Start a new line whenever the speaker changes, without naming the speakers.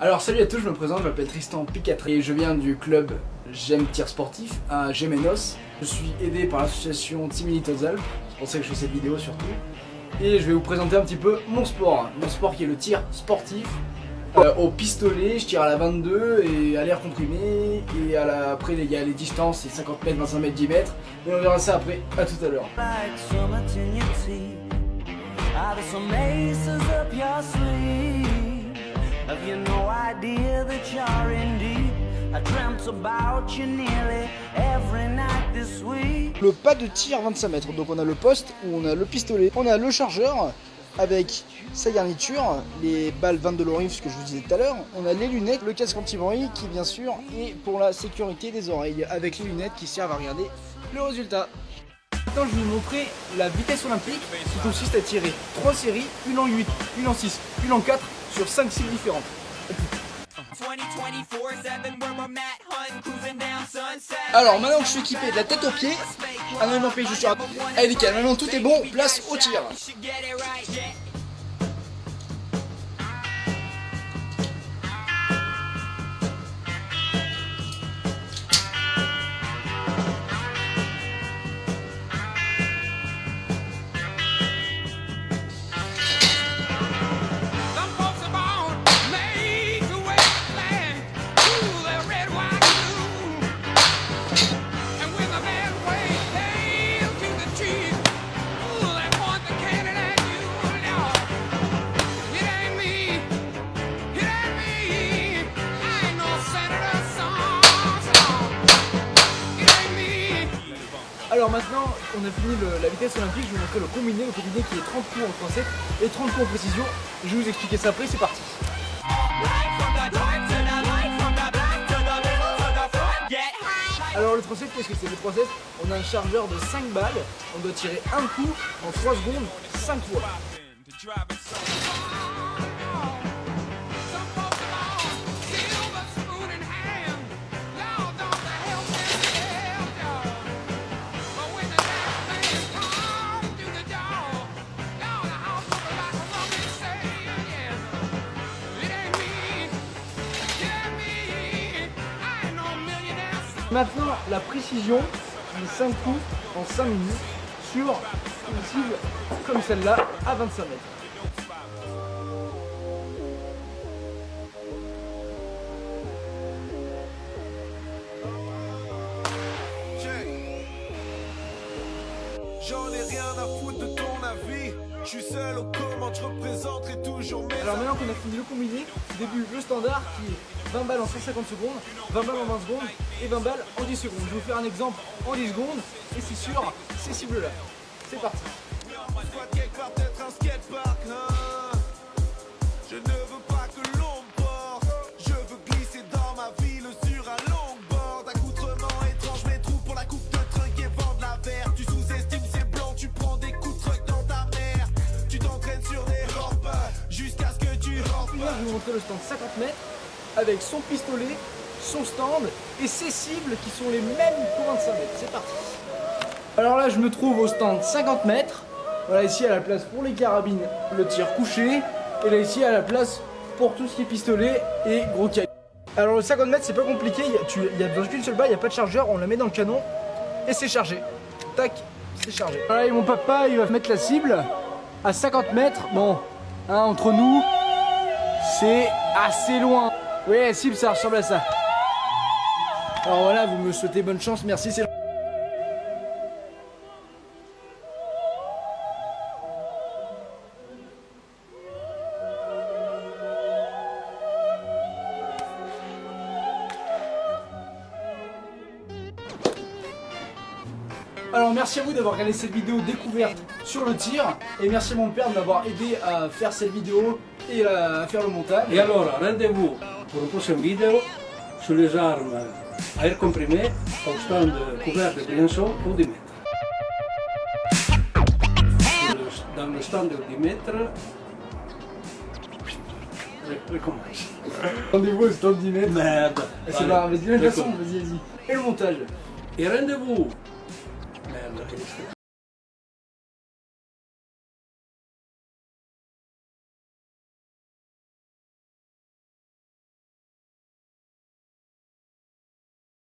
Alors salut à tous, je me présente, je m'appelle Tristan Picatry et je viens du club J'aime tir sportif à Gémenos. Je suis aidé par l'association Team Elite Hautes-Alpes, c'est pour ça que je fais cette vidéo surtout. Et je vais vous présenter un petit peu mon sport qui est le tir sportif. Au pistolet, je tire à la 22 et à l'air comprimé. Et après il y a les distances, c'est 50 mètres, 25 mètres, 10 mètres. Et on verra ça après, à tout à l'heure. Le pas de tir 25 mètres, donc on a le poste où on a le pistolet, on a le chargeur avec sa garniture, les balles 22 Lorif, ce que je vous disais tout à l'heure, on a les lunettes, le casque anti-bruit qui bien sûr est pour la sécurité des oreilles, avec les lunettes qui servent à regarder le résultat. Maintenant je vais vous montrer la vitesse olympique qui consiste à tirer 3 séries, une en 8, une en 6, une en 4 sur 5 cibles différentes. Alors maintenant que je suis équipé de la tête aux pieds, je suis à... Allez nickel, maintenant tout est bon, place au tir. Alors maintenant, on a fini la vitesse olympique, je vais vous montrer le combiné qui est 30 coups en 3-7 et 30 coups en précision. Je vais vous expliquer ça après, c'est parti. Alors le 3-7, qu'est-ce que c'est? Le 3-7, on a un chargeur de 5 balles, on doit tirer un coup en 3 secondes, 5 fois. Maintenant, la précision, les 5 coups en 5 minutes sur une cible comme celle-là à 25 mètres.
J'en ai rien à foutre de ton avis. Je suis seul aux commandes, je représenterai toujours mes...
Alors maintenant qu'on a fini le combiné, début le standard qui est 20 balles en 150 secondes, 20 balles en 20 secondes et 20 balles en 10 secondes. Je vais vous faire un exemple en 10 secondes et c'est sur ces cibles-là. C'est parti.
Je ne veux pas que l'on me porte. Je veux glisser dans ma ville sur un longboard. Accoutrement étrange, mes trous pour la coupe de truck et vendre la verre. Tu sous-estimes ces blancs, tu prends des coups de truck dans ta mère. Tu t'entraînes sur des rampes jusqu'à ce que tu rentres.
Là, je vais vous montrer le stand 50 mètres avec son pistolet, son stand et ses cibles qui sont les mêmes qu'au 25 mètres. C'est parti. Alors là, je me trouve au stand 50 mètres. Voilà, ici à la place pour les carabines, le tir couché. Et là, ici à la place pour tout ce qui est pistolet et gros calibre. Alors le 50 mètres, c'est pas compliqué. Il y a dans qu'une seule balle, il n'y a pas de chargeur. On la met dans le canon et c'est chargé. Tac, c'est chargé. Voilà, et mon papa, il va mettre la cible à 50 mètres. Bon, hein, entre nous, c'est assez loin. Oui, la cible, ça ressemble à ça. Alors voilà, vous me souhaitez bonne chance, merci. Alors merci à vous d'avoir regardé cette vidéo découverte sur le tir et merci à mon père de m'avoir aidé à faire cette vidéo et à faire le montage.
Et alors, rendez-vous pour une prochaine vidéo sur les armes à air comprimé au stand couvert de Briançon au 10 mètres. Dans le stand de 10 mètres, recommence.
Rendez-vous au stand 10 mètres.
Merde.
C'est pas grave, vas-y, vas-y. Et le montage.
Et rendez-vous. Merde,